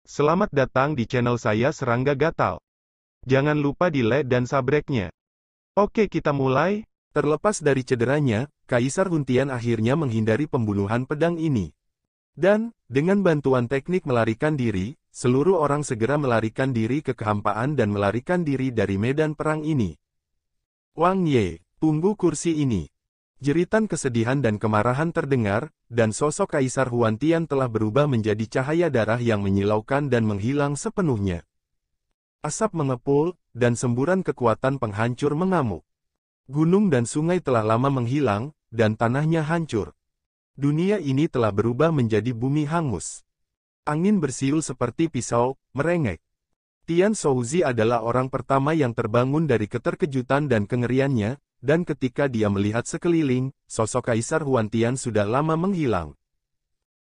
Selamat datang di channel saya Serangga Gatal. Jangan lupa di like dan subscribe-nya. Oke, kita mulai. Terlepas dari cederanya, Kaisar Huntian akhirnya menghindari pembunuhan pedang ini. Dan, dengan bantuan teknik melarikan diri, seluruh orang segera melarikan diri ke kehampaan dan melarikan diri dari medan perang ini. Wang Ye, tunggu kursi ini. Jeritan kesedihan dan kemarahan terdengar, dan sosok Kaisar Huantian telah berubah menjadi cahaya darah yang menyilaukan dan menghilang sepenuhnya. Asap mengepul, dan semburan kekuatan penghancur mengamuk. Gunung dan sungai telah lama menghilang, dan tanahnya hancur. Dunia ini telah berubah menjadi bumi hangus. Angin bersiul seperti pisau, merengek. Tian Shouzi adalah orang pertama yang terbangun dari keterkejutan dan kengeriannya, dan ketika dia melihat sekeliling, sosok Kaisar Huantian sudah lama menghilang.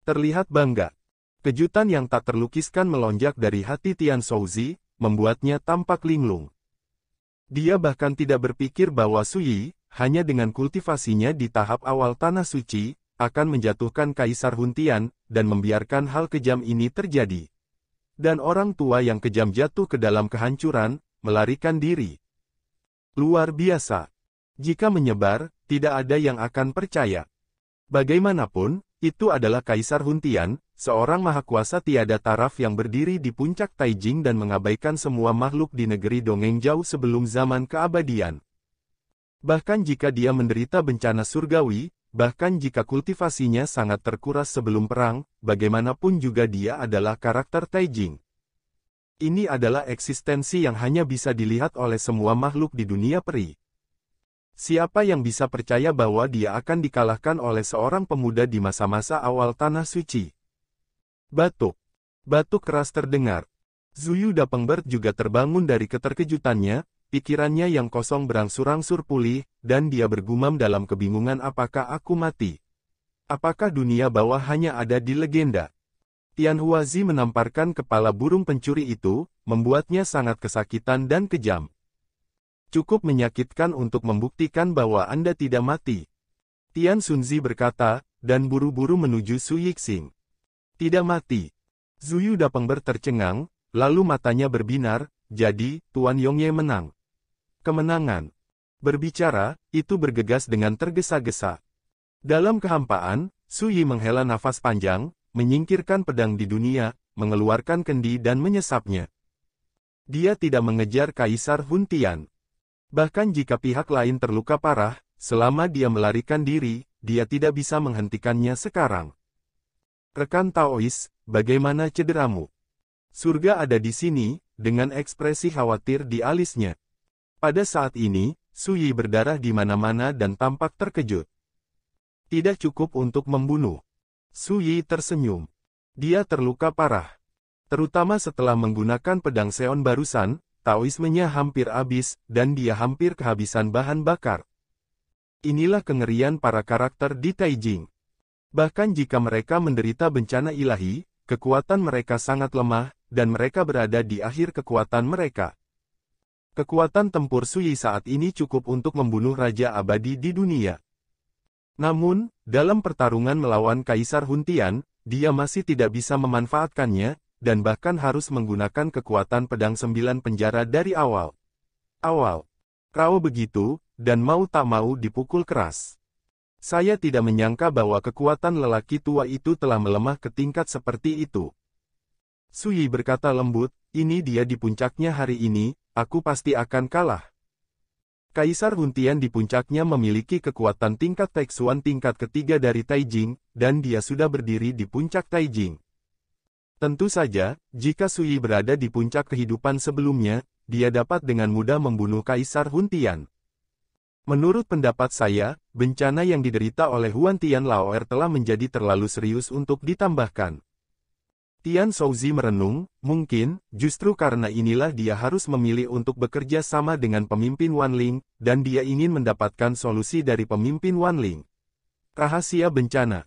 Terlihat bangga. Kejutan yang tak terlukiskan melonjak dari hati Tian Shouzi, membuatnya tampak linglung. Dia bahkan tidak berpikir bahwa Sui, hanya dengan kultivasinya di tahap awal tanah suci, akan menjatuhkan Kaisar Huntian, dan membiarkan hal kejam ini terjadi. Dan orang tua yang kejam jatuh ke dalam kehancuran, melarikan diri. Luar biasa. Jika menyebar, tidak ada yang akan percaya. Bagaimanapun, itu adalah Kaisar Huntian, seorang mahakuasa tiada taraf yang berdiri di puncak Taijing dan mengabaikan semua makhluk di negeri dongeng jauh sebelum zaman keabadian. Bahkan jika dia menderita bencana surgawi, bahkan jika kultivasinya sangat terkuras sebelum perang, bagaimanapun juga dia adalah karakter Taijing. Ini adalah eksistensi yang hanya bisa dilihat oleh semua makhluk di dunia peri. Siapa yang bisa percaya bahwa dia akan dikalahkan oleh seorang pemuda di masa-masa awal tanah suci? Batuk. Batuk keras terdengar. Zuyu Dapengbert juga terbangun dari keterkejutannya, pikirannya yang kosong berangsur-angsur pulih, dan dia bergumam dalam kebingungan, apakah aku mati? Apakah dunia bawah hanya ada di legenda? Tian Huazi menamparkan kepala burung pencuri itu, membuatnya sangat kesakitan dan kejam. Cukup menyakitkan untuk membuktikan bahwa Anda tidak mati. Tian Xunzi berkata, dan buru-buru menuju Su Yixing. Tidak mati. Zuyu Dapengbert tercengang, lalu matanya berbinar, jadi, Tuan Yongye menang. Kemenangan. Berbicara, itu bergegas dengan tergesa-gesa. Dalam kehampaan, Su Yi menghela nafas panjang, menyingkirkan pedang di dunia, mengeluarkan kendi dan menyesapnya. Dia tidak mengejar Kaisar Huntian. Bahkan jika pihak lain terluka parah, selama dia melarikan diri, dia tidak bisa menghentikannya sekarang. Rekan Taois, bagaimana cederamu? Surga ada di sini, dengan ekspresi khawatir di alisnya. Pada saat ini, Su Yi berdarah di mana-mana dan tampak terkejut. Tidak cukup untuk membunuh. Su Yi tersenyum. Dia terluka parah. Terutama setelah menggunakan pedang Seon barusan, Taoismenya hampir habis, dan dia hampir kehabisan bahan bakar. Inilah kengerian para karakter di Taijing. Bahkan jika mereka menderita bencana ilahi, kekuatan mereka sangat lemah, dan mereka berada di akhir kekuatan mereka. Kekuatan tempur Sui saat ini cukup untuk membunuh Raja Abadi di dunia. Namun, dalam pertarungan melawan Kaisar Huntian, dia masih tidak bisa memanfaatkannya, dan bahkan harus menggunakan kekuatan pedang 9 penjara dari awal. Rao begitu, dan mau tak mau dipukul keras. Saya tidak menyangka bahwa kekuatan lelaki tua itu telah melemah ke tingkat seperti itu. Su Yi berkata lembut, ini dia di puncaknya hari ini, aku pasti akan kalah. Kaisar Huntian di puncaknya memiliki kekuatan tingkat Taixuan tingkat ketiga dari Taijing, dan dia sudah berdiri di puncak Taijing. Tentu saja, jika Su Yi berada di puncak kehidupan sebelumnya, dia dapat dengan mudah membunuh Kaisar Huntian. Menurut pendapat saya, bencana yang diderita oleh Huantian Laoer telah menjadi terlalu serius untuk ditambahkan. Tian Shouzi merenung, mungkin, justru karena inilah dia harus memilih untuk bekerja sama dengan pemimpin Wanling, dan dia ingin mendapatkan solusi dari pemimpin Wanling. Rahasia bencana.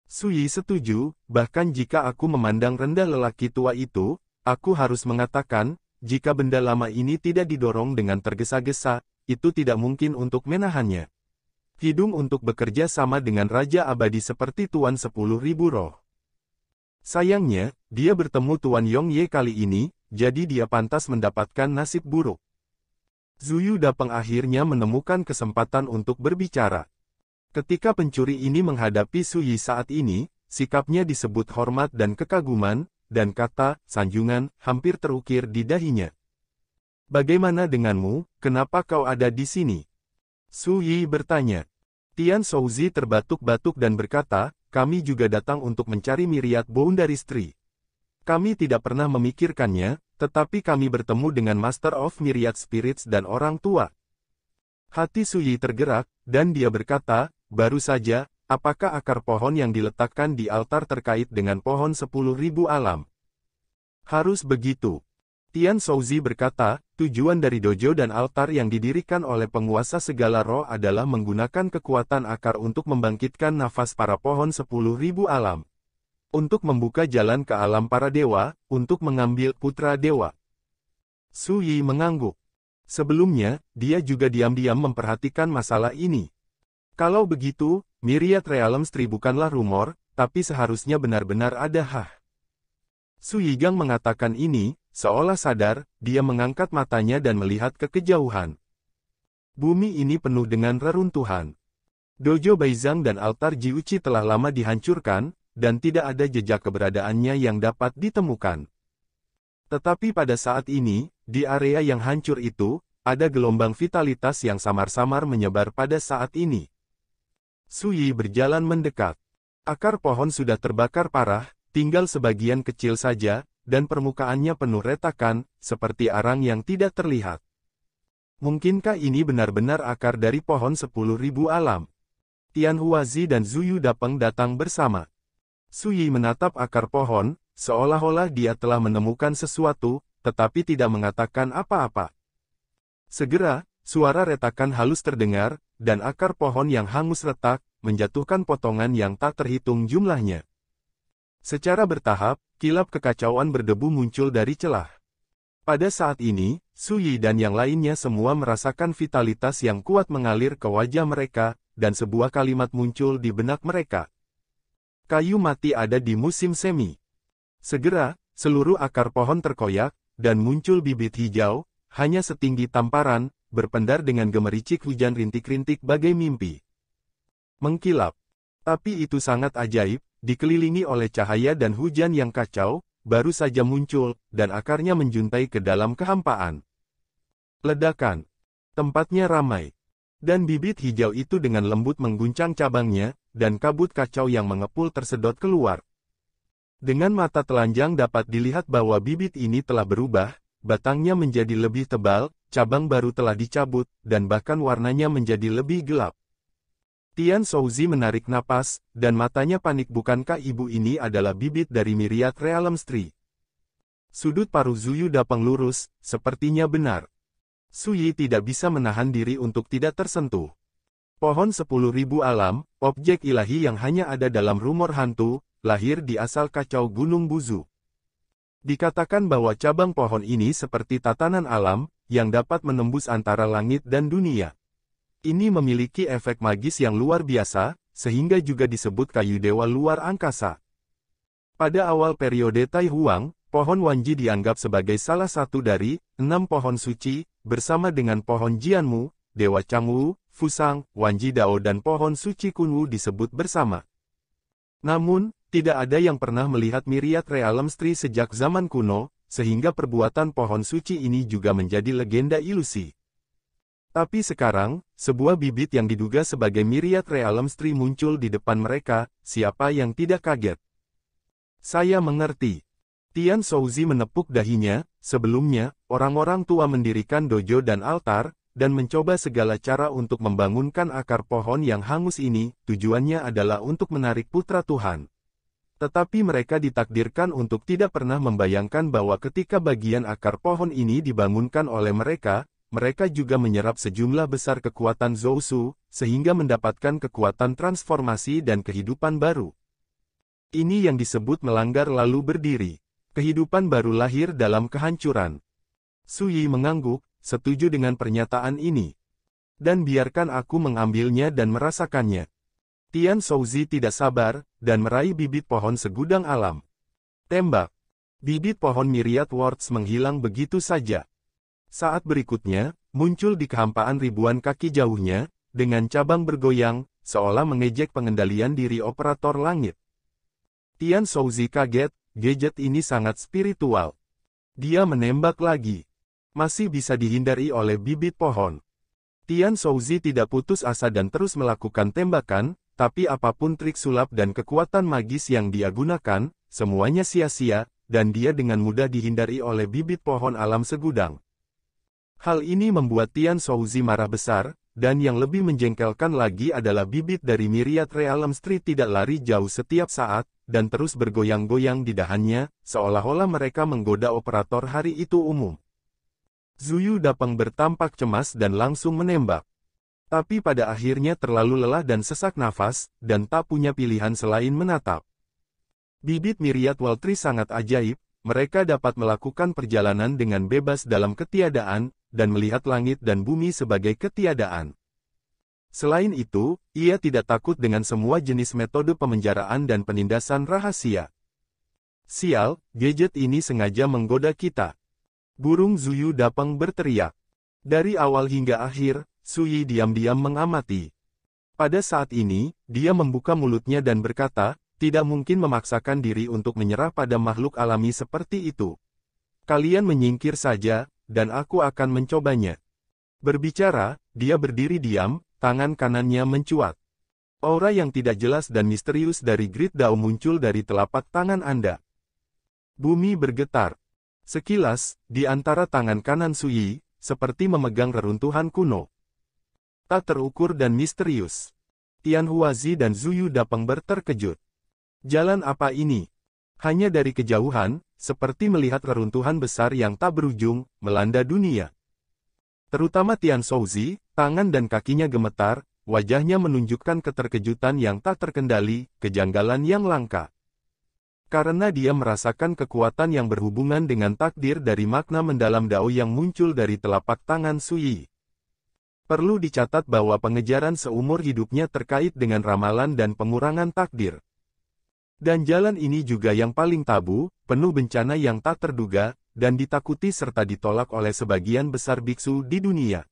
Su Yi setuju, bahkan jika aku memandang rendah lelaki tua itu, aku harus mengatakan, jika benda lama ini tidak didorong dengan tergesa-gesa, itu tidak mungkin untuk menahannya. Hidung untuk bekerja sama dengan Raja Abadi seperti Tuan 10.000 Roh. Sayangnya, dia bertemu Tuan Yongye kali ini, jadi dia pantas mendapatkan nasib buruk. Zuyu Dapeng akhirnya menemukan kesempatan untuk berbicara. Ketika pencuri ini menghadapi Su Yi saat ini, sikapnya disebut hormat dan kekaguman, dan kata, sanjungan, hampir terukir di dahinya. Bagaimana denganmu, kenapa kau ada di sini? Su Yi bertanya. Tian Shouzi terbatuk-batuk dan berkata, kami juga datang untuk mencari Myriad Boundary Tree. Kami tidak pernah memikirkannya, tetapi kami bertemu dengan Master of Myriad Spirits dan orang tua. Hati Su Yi tergerak, dan dia berkata, baru saja, apakah akar pohon yang diletakkan di altar terkait dengan pohon 10.000 alam? Harus begitu. Tian Shouzi berkata, tujuan dari dojo dan altar yang didirikan oleh penguasa segala roh adalah menggunakan kekuatan akar untuk membangkitkan nafas para pohon 10.000 alam. Untuk membuka jalan ke alam para dewa, untuk mengambil putra dewa. Su Yi mengangguk. Sebelumnya, dia juga diam-diam memperhatikan masalah ini. Kalau begitu, Myriad Realms Tree bukanlah rumor, tapi seharusnya benar-benar ada. Su Yigang mengatakan ini, seolah sadar, dia mengangkat matanya dan melihat ke kejauhan. Bumi ini penuh dengan reruntuhan. Dojo Baizhang dan altar Jiuchi telah lama dihancurkan, dan tidak ada jejak keberadaannya yang dapat ditemukan. Tetapi pada saat ini, di area yang hancur itu, ada gelombang vitalitas yang samar-samar menyebar pada saat ini. Su Yi berjalan mendekat. Akar pohon sudah terbakar parah, tinggal sebagian kecil saja, dan permukaannya penuh retakan, seperti arang yang tidak terlihat. Mungkinkah ini benar-benar akar dari pohon 10.000 alam? Tian Huazi dan Zuyu Dapeng datang bersama. Su Yi menatap akar pohon, seolah-olah dia telah menemukan sesuatu, tetapi tidak mengatakan apa-apa. Segera, suara retakan halus terdengar, dan akar pohon yang hangus retak, menjatuhkan potongan yang tak terhitung jumlahnya. Secara bertahap, kilap kekacauan berdebu muncul dari celah. Pada saat ini, Su Yi dan yang lainnya semua merasakan vitalitas yang kuat mengalir ke wajah mereka, dan sebuah kalimat muncul di benak mereka. Kayu mati ada di musim semi. Segera, seluruh akar pohon terkoyak, dan muncul bibit hijau, hanya setinggi tamparan, berpendar dengan gemericik hujan rintik-rintik bagai mimpi. Mengkilap. Tapi itu sangat ajaib, dikelilingi oleh cahaya dan hujan yang kacau, baru saja muncul, dan akarnya menjuntai ke dalam kehampaan. Ledakan. Tempatnya ramai. Dan bibit hijau itu dengan lembut mengguncang cabangnya, dan kabut kacau yang mengepul tersedot keluar. Dengan mata telanjang dapat dilihat bahwa bibit ini telah berubah, batangnya menjadi lebih tebal, cabang baru telah dicabut, dan bahkan warnanya menjadi lebih gelap. Tian Shouzi menarik napas, dan matanya panik. Bukankah ibu ini adalah bibit dari Myriad Realms Tree? Sudut paruh Zuyu Dapeng lurus, sepertinya benar. Su Yi tidak bisa menahan diri untuk tidak tersentuh. Pohon 10.000 alam, objek ilahi yang hanya ada dalam rumor hantu, lahir di asal kacau Gunung Buzu. Dikatakan bahwa cabang pohon ini seperti tatanan alam, yang dapat menembus antara langit dan dunia. Ini memiliki efek magis yang luar biasa, sehingga juga disebut kayu dewa luar angkasa. Pada awal periode Tai Huang, pohon Wanji dianggap sebagai salah satu dari 6 pohon suci, bersama dengan pohon Jianmu, Dewa Changwu, Fusang, Wanji Dao dan pohon suci Kunwu disebut bersama. Namun, tidak ada yang pernah melihat Myriad Realms Tree sejak zaman kuno, sehingga perbuatan pohon suci ini juga menjadi legenda ilusi. Tapi sekarang, sebuah bibit yang diduga sebagai Myriad Realms Tree muncul di depan mereka, siapa yang tidak kaget? Saya mengerti. Tian Shouzi menepuk dahinya, sebelumnya, orang-orang tua mendirikan dojo dan altar, dan mencoba segala cara untuk membangunkan akar pohon yang hangus ini, tujuannya adalah untuk menarik putra Tuhan. Tetapi mereka ditakdirkan untuk tidak pernah membayangkan bahwa ketika bagian akar pohon ini dibangunkan oleh mereka, mereka juga menyerap sejumlah besar kekuatan Zousu, sehingga mendapatkan kekuatan transformasi dan kehidupan baru. Ini yang disebut melanggar lalu berdiri. Kehidupan baru lahir dalam kehancuran. Su Yi mengangguk, setuju dengan pernyataan ini. Dan biarkan aku mengambilnya dan merasakannya. Tian Shouzi tidak sabar, dan meraih bibit pohon segudang alam. Tembak. Bibit pohon Myriad Words menghilang begitu saja. Saat berikutnya, muncul di kehampaan ribuan kaki jauhnya, dengan cabang bergoyang, seolah mengejek pengendalian diri operator langit. Tian Shouzi kaget, gadget ini sangat spiritual. Dia menembak lagi. Masih bisa dihindari oleh bibit pohon. Tian Shouzi tidak putus asa dan terus melakukan tembakan, tapi apapun trik sulap dan kekuatan magis yang dia gunakan, semuanya sia-sia, dan dia dengan mudah dihindari oleh bibit pohon alam segudang. Hal ini membuat Tian Shouzi marah besar, dan yang lebih menjengkelkan lagi adalah bibit dari Myriad Realms Tree tidak lari jauh setiap saat, dan terus bergoyang-goyang di dahannya, seolah-olah mereka menggoda operator hari itu umum. Zuyu Dapeng bertampak cemas dan langsung menembak. Tapi pada akhirnya terlalu lelah dan sesak nafas, dan tak punya pilihan selain menatap. Bibit Myriad World Tree sangat ajaib, mereka dapat melakukan perjalanan dengan bebas dalam ketiadaan, dan melihat langit dan bumi sebagai ketiadaan. Selain itu, ia tidak takut dengan semua jenis metode pemenjaraan dan penindasan rahasia. Sial, gadget ini sengaja menggoda kita. Burung Zuyu Dapeng berteriak. Dari awal hingga akhir, Sui diam-diam mengamati. Pada saat ini, dia membuka mulutnya dan berkata, tidak mungkin memaksakan diri untuk menyerah pada makhluk alami seperti itu. Kalian menyingkir saja, dan aku akan mencobanya. Berbicara, dia berdiri diam, tangan kanannya mencuat. Aura yang tidak jelas dan misterius dari Great Dao muncul dari telapak tangan Anda. Bumi bergetar. Sekilas, di antara tangan kanan Sui, seperti memegang reruntuhan kuno. Tak terukur dan misterius. Tian Huazi dan Zuyu Dapeng terkejut. Jalan apa ini? Hanya dari kejauhan, seperti melihat reruntuhan besar yang tak berujung, melanda dunia. Terutama Tian Shouzi, tangan dan kakinya gemetar, wajahnya menunjukkan keterkejutan yang tak terkendali, kejanggalan yang langka. Karena dia merasakan kekuatan yang berhubungan dengan takdir dari makna mendalam Dao yang muncul dari telapak tangan Sui. Perlu dicatat bahwa pengejaran seumur hidupnya terkait dengan ramalan dan pengurangan takdir. Dan jalan ini juga yang paling tabu, penuh bencana yang tak terduga, dan ditakuti serta ditolak oleh sebagian besar biksu di dunia.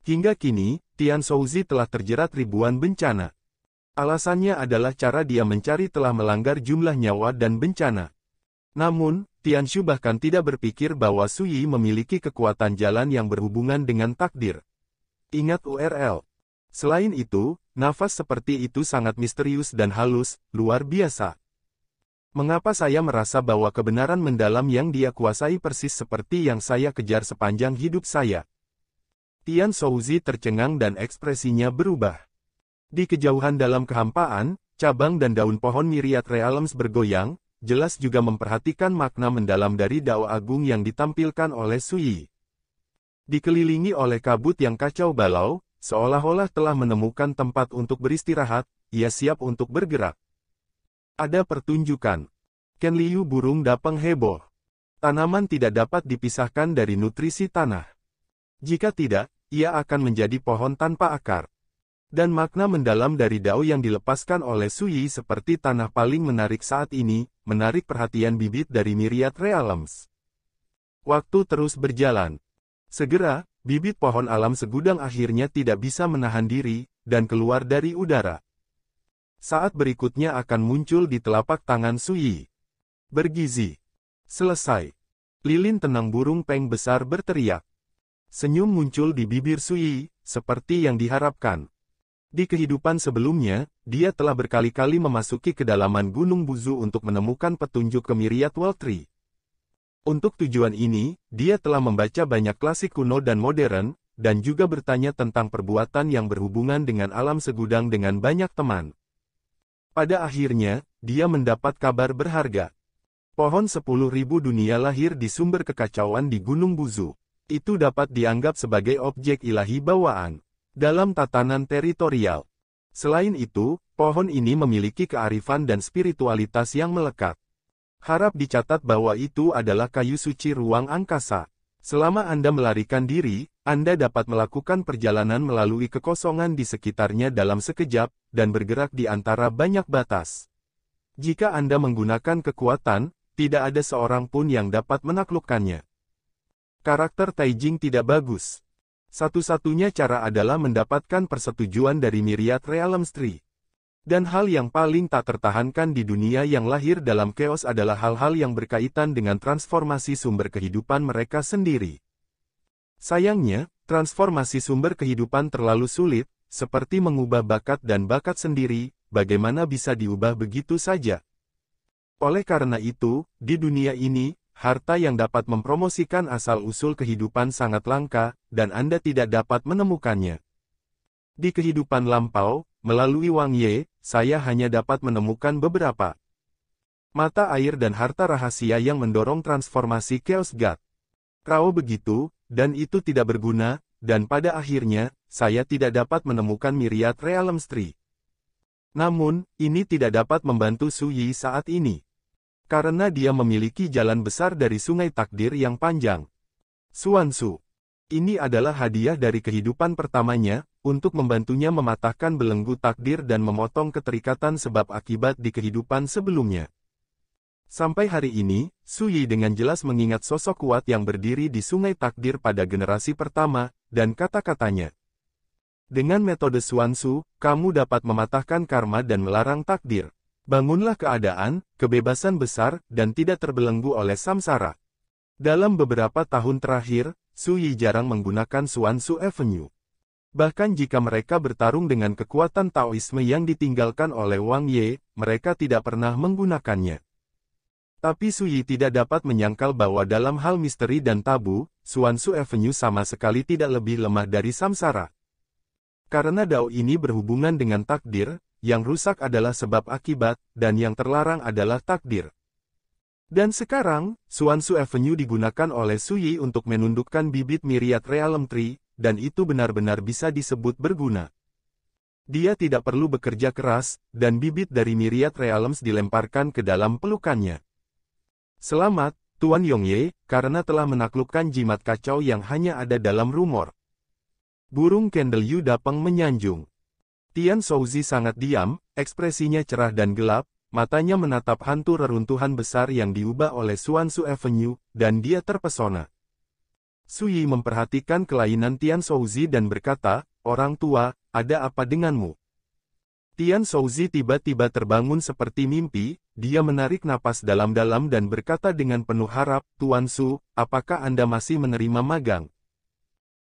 Hingga kini, Tian Shouzi telah terjerat ribuan bencana. Alasannya adalah cara dia mencari telah melanggar jumlah nyawa dan bencana. Namun, Tian Shu bahkan tidak berpikir bahwa Sui memiliki kekuatan jalan yang berhubungan dengan takdir. Ingat URL. Selain itu, nafas seperti itu sangat misterius dan halus, luar biasa. Mengapa saya merasa bahwa kebenaran mendalam yang dia kuasai persis seperti yang saya kejar sepanjang hidup saya? Tian Shouzi tercengang dan ekspresinya berubah. Di kejauhan dalam kehampaan, cabang dan daun pohon Myriad Realms bergoyang, jelas juga memperhatikan makna mendalam dari Dao Agung yang ditampilkan oleh Sui. Dikelilingi oleh kabut yang kacau balau, seolah-olah telah menemukan tempat untuk beristirahat, ia siap untuk bergerak. Ada pertunjukan. Ken Liu burung Dapeng heboh. Tanaman tidak dapat dipisahkan dari nutrisi tanah. Jika tidak, ia akan menjadi pohon tanpa akar. Dan makna mendalam dari Dao yang dilepaskan oleh Sui seperti tanah paling menarik saat ini, menarik perhatian bibit dari Myriad Realms. Waktu terus berjalan. Segera, bibit pohon alam segudang akhirnya tidak bisa menahan diri, dan keluar dari udara. Saat berikutnya akan muncul di telapak tangan Sui. Bergizi. Selesai. Lilin tenang burung Peng besar berteriak. Senyum muncul di bibir Sui, seperti yang diharapkan. Di kehidupan sebelumnya, dia telah berkali-kali memasuki kedalaman Gunung Buzu untuk menemukan petunjuk ke Myriad World Tree. Untuk tujuan ini, dia telah membaca banyak klasik kuno dan modern, dan juga bertanya tentang perbuatan yang berhubungan dengan alam segudang dengan banyak teman. Pada akhirnya, dia mendapat kabar berharga. Pohon 10.000 dunia lahir di sumber kekacauan di Gunung Buzu. Itu dapat dianggap sebagai objek ilahi bawaan dalam tatanan teritorial. Selain itu, pohon ini memiliki kearifan dan spiritualitas yang melekat. Harap dicatat bahwa itu adalah kayu suci ruang angkasa. Selama Anda melarikan diri, Anda dapat melakukan perjalanan melalui kekosongan di sekitarnya dalam sekejap, dan bergerak di antara banyak batas. Jika Anda menggunakan kekuatan, tidak ada seorang pun yang dapat menaklukkannya. Karakter Taijing tidak bagus. Satu-satunya cara adalah mendapatkan persetujuan dari Myriad Realms Tree. Dan hal yang paling tak tertahankan di dunia yang lahir dalam chaos adalah hal-hal yang berkaitan dengan transformasi sumber kehidupan mereka sendiri. Sayangnya, transformasi sumber kehidupan terlalu sulit, seperti mengubah bakat dan bakat sendiri, bagaimana bisa diubah begitu saja? Oleh karena itu, di dunia ini, harta yang dapat mempromosikan asal-usul kehidupan sangat langka, dan Anda tidak dapat menemukannya. Di kehidupan lampau, melalui Wang Ye, saya hanya dapat menemukan beberapa mata air dan harta rahasia yang mendorong transformasi Chaos God. Kalau begitu, dan itu tidak berguna, dan pada akhirnya, saya tidak dapat menemukan Myriad Realms Tree. Namun, ini tidak dapat membantu Su Yi saat ini. Karena dia memiliki jalan besar dari sungai takdir yang panjang. Xuanzu. Ini adalah hadiah dari kehidupan pertamanya, untuk membantunya mematahkan belenggu takdir dan memotong keterikatan sebab akibat di kehidupan sebelumnya. Sampai hari ini, Su Yi dengan jelas mengingat sosok kuat yang berdiri di sungai takdir pada generasi pertama, dan kata-katanya. Dengan metode Xuanzu, kamu dapat mematahkan karma dan melarang takdir. Bangunlah keadaan, kebebasan besar, dan tidak terbelenggu oleh samsara. Dalam beberapa tahun terakhir, Su Yi jarang menggunakan Xuanzu Avenue. Bahkan jika mereka bertarung dengan kekuatan Taoisme yang ditinggalkan oleh Wang Ye, mereka tidak pernah menggunakannya. Tapi Su Yi tidak dapat menyangkal bahwa dalam hal misteri dan tabu, Xuanzu Avenue sama sekali tidak lebih lemah dari samsara. Karena Dao ini berhubungan dengan takdir, yang rusak adalah sebab akibat, dan yang terlarang adalah takdir. Dan sekarang, Xuanzu Avenue digunakan oleh Su Yi untuk menundukkan bibit Myriad Realm Tree, dan itu benar-benar bisa disebut berguna. Dia tidak perlu bekerja keras, dan bibit dari Myriad Realms dilemparkan ke dalam pelukannya. Selamat, Tuan Yongye, karena telah menaklukkan jimat kacau yang hanya ada dalam rumor. Burung Candle Yu Dapeng menyanjung. Tian Shouzi sangat diam, ekspresinya cerah dan gelap, matanya menatap hantu reruntuhan besar yang diubah oleh Xuanzu Avenue, dan dia terpesona. Su Yi memperhatikan kelainan Tian Shouzi dan berkata, orang tua, ada apa denganmu? Tian Shouzi tiba-tiba terbangun seperti mimpi, dia menarik napas dalam-dalam dan berkata dengan penuh harap, Tuan Su, apakah Anda masih menerima magang?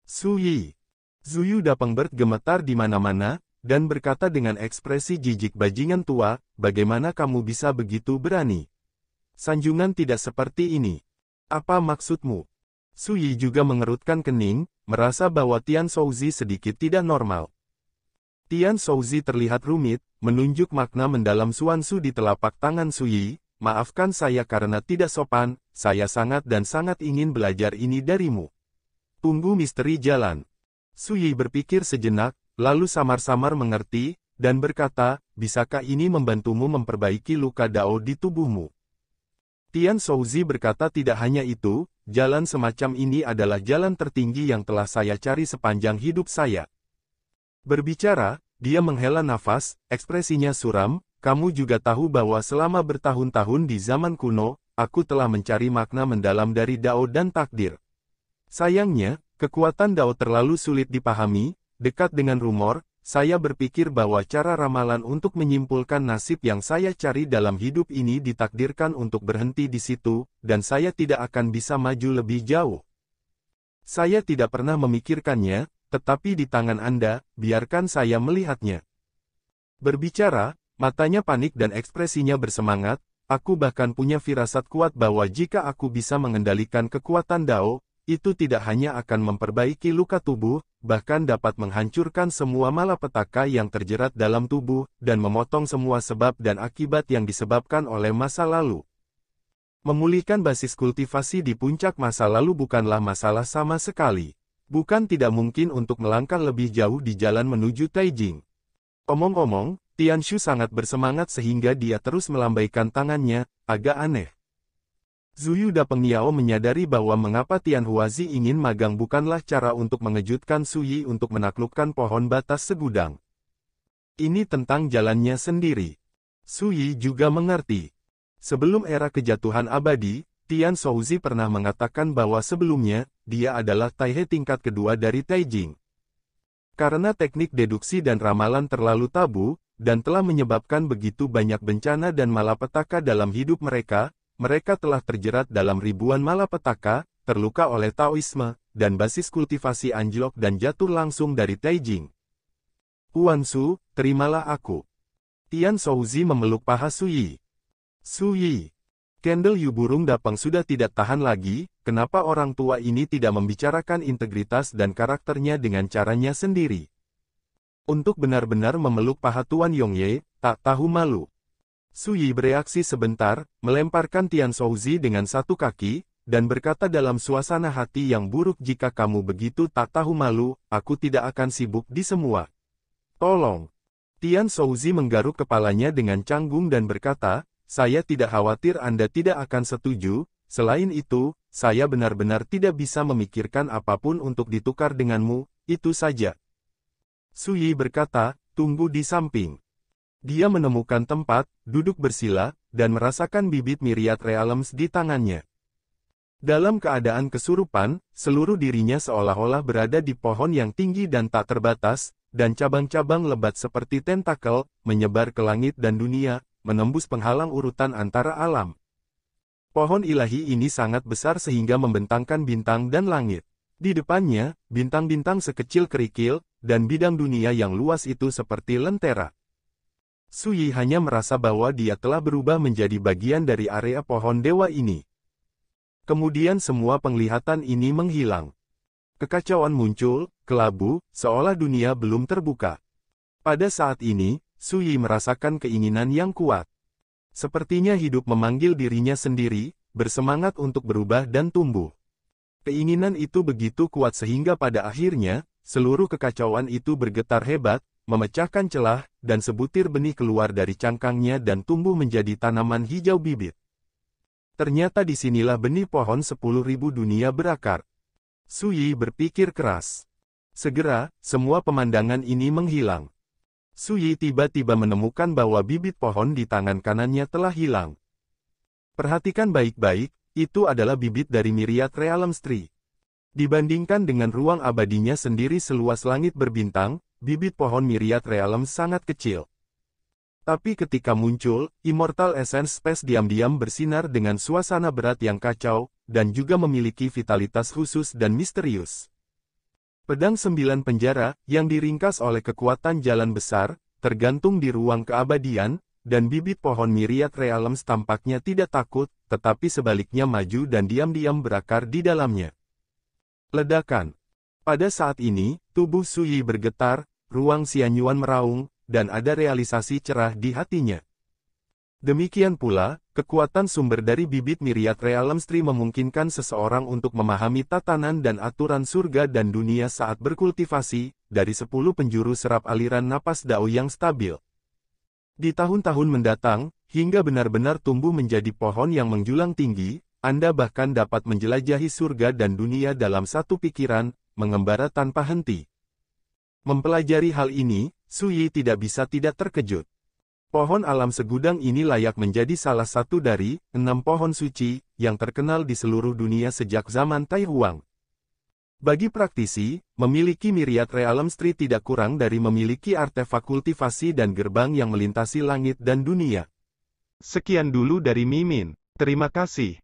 Su Yi. Zuyu Dapeng bergemetar di mana-mana, dan berkata dengan ekspresi jijik bajingan tua, bagaimana kamu bisa begitu berani? Sanjungan tidak seperti ini. Apa maksudmu? Su Yi juga mengerutkan kening, merasa bahwa Tian Shouzi sedikit tidak normal. Tian Shouzi terlihat rumit, menunjuk makna mendalam Xuanzu di telapak tangan Su Yi, maafkan saya karena tidak sopan, saya sangat dan sangat ingin belajar ini darimu. Tunggu misteri jalan. Su Yi berpikir sejenak, lalu samar-samar mengerti, dan berkata, bisakah ini membantumu memperbaiki luka Dao di tubuhmu? Tian Shouzi berkata tidak hanya itu, jalan semacam ini adalah jalan tertinggi yang telah saya cari sepanjang hidup saya. Berbicara, dia menghela nafas, ekspresinya suram, kamu juga tahu bahwa selama bertahun-tahun di zaman kuno, aku telah mencari makna mendalam dari Dao dan takdir. Sayangnya, kekuatan Dao terlalu sulit dipahami, dekat dengan rumor, saya berpikir bahwa cara ramalan untuk menyimpulkan nasib yang saya cari dalam hidup ini ditakdirkan untuk berhenti di situ, dan saya tidak akan bisa maju lebih jauh. Saya tidak pernah memikirkannya, tetapi di tangan Anda, biarkan saya melihatnya. Berbicara, matanya panik dan ekspresinya bersemangat, aku bahkan punya firasat kuat bahwa jika aku bisa mengendalikan kekuatan Dao, itu tidak hanya akan memperbaiki luka tubuh, bahkan dapat menghancurkan semua malapetaka yang terjerat dalam tubuh, dan memotong semua sebab dan akibat yang disebabkan oleh masa lalu. Memulihkan basis kultivasi di puncak masa lalu bukanlah masalah sama sekali. Bukan tidak mungkin untuk melangkah lebih jauh di jalan menuju Taijing. Omong-omong, Tianshu sangat bersemangat sehingga dia terus melambaikan tangannya, agak aneh. Zuyu Dapeng Niao menyadari bahwa mengapa Tian Huazi ingin magang bukanlah cara untuk mengejutkan Su Yi untuk menaklukkan pohon batas segudang. Ini tentang jalannya sendiri. Su Yi juga mengerti. Sebelum era kejatuhan abadi, Tian Shouzi pernah mengatakan bahwa sebelumnya, dia adalah Taihe tingkat kedua dari Taijing. Karena teknik deduksi dan ramalan terlalu tabu, dan telah menyebabkan begitu banyak bencana dan malapetaka dalam hidup mereka, mereka telah terjerat dalam ribuan malapetaka, terluka oleh Taoisme, dan basis kultivasi anjlok dan jatuh langsung dari Taijing. Huan Su, terimalah aku. Tian Shouzi memeluk paha Su Yi. Su Yi. Candle Yu burung dapang sudah tidak tahan lagi, kenapa orang tua ini tidak membicarakan integritas dan karakternya dengan caranya sendiri? Untuk benar-benar memeluk paha Tuan Yongye, tak tahu malu. Su Yi bereaksi sebentar, melemparkan Tian Shouzi dengan satu kaki, dan berkata dalam suasana hati yang buruk, jika kamu begitu tak tahu malu, aku tidak akan sibuk di semua. Tolong. Tian Shouzi menggaruk kepalanya dengan canggung dan berkata, saya tidak khawatir Anda tidak akan setuju, selain itu, saya benar-benar tidak bisa memikirkan apapun untuk ditukar denganmu, itu saja. Su Yi berkata, tunggu di samping. Dia menemukan tempat, duduk bersila, dan merasakan bibit Myriad Realms di tangannya. Dalam keadaan kesurupan, seluruh dirinya seolah-olah berada di pohon yang tinggi dan tak terbatas, dan cabang-cabang lebat seperti tentakel, menyebar ke langit dan dunia, menembus penghalang urutan antara alam. Pohon ilahi ini sangat besar sehingga membentangkan bintang dan langit. Di depannya, bintang-bintang sekecil kerikil, dan bidang dunia yang luas itu seperti lentera. Su Yi hanya merasa bahwa dia telah berubah menjadi bagian dari area pohon dewa ini. Kemudian semua penglihatan ini menghilang. Kekacauan muncul, kelabu, seolah dunia belum terbuka. Pada saat ini, Su Yi merasakan keinginan yang kuat. Sepertinya hidup memanggil dirinya sendiri, bersemangat untuk berubah dan tumbuh. Keinginan itu begitu kuat sehingga pada akhirnya, seluruh kekacauan itu bergetar hebat, memecahkan celah, dan sebutir benih keluar dari cangkangnya dan tumbuh menjadi tanaman hijau bibit. Ternyata disinilah benih pohon 10.000 dunia berakar. Su Yi berpikir keras. Segera, semua pemandangan ini menghilang. Su Yi tiba-tiba menemukan bahwa bibit pohon di tangan kanannya telah hilang. Perhatikan baik-baik, itu adalah bibit dari Myriad Realms Tree. Dibandingkan dengan ruang abadinya sendiri seluas langit berbintang, bibit pohon Myriad Realms sangat kecil. Tapi ketika muncul, Immortal Essence Space diam-diam bersinar dengan suasana berat yang kacau, dan juga memiliki vitalitas khusus dan misterius. Pedang 9 penjara, yang diringkas oleh kekuatan jalan besar, tergantung di ruang keabadian, dan bibit pohon Myriad Realms tampaknya tidak takut, tetapi sebaliknya maju dan diam-diam berakar di dalamnya. Ledakan. Pada saat ini, tubuh Su Yi bergetar, ruang Xianyuan meraung, dan ada realisasi cerah di hatinya. Demikian pula, kekuatan sumber dari bibit Myriad Realms Tree memungkinkan seseorang untuk memahami tatanan dan aturan surga dan dunia saat berkultivasi, dari 10 penjuru serap aliran napas Dao yang stabil. Di tahun-tahun mendatang, hingga benar-benar tumbuh menjadi pohon yang menjulang tinggi, Anda bahkan dapat menjelajahi surga dan dunia dalam satu pikiran, mengembara tanpa henti. Mempelajari hal ini, Su Yi tidak bisa tidak terkejut. Pohon alam segudang ini layak menjadi salah satu dari 6 pohon suci, yang terkenal di seluruh dunia sejak zaman Tai Huang. Bagi praktisi, memiliki Myriad Realms Tree tidak kurang dari memiliki artefak kultivasi dan gerbang yang melintasi langit dan dunia. Sekian dulu dari Mimin. Terima kasih.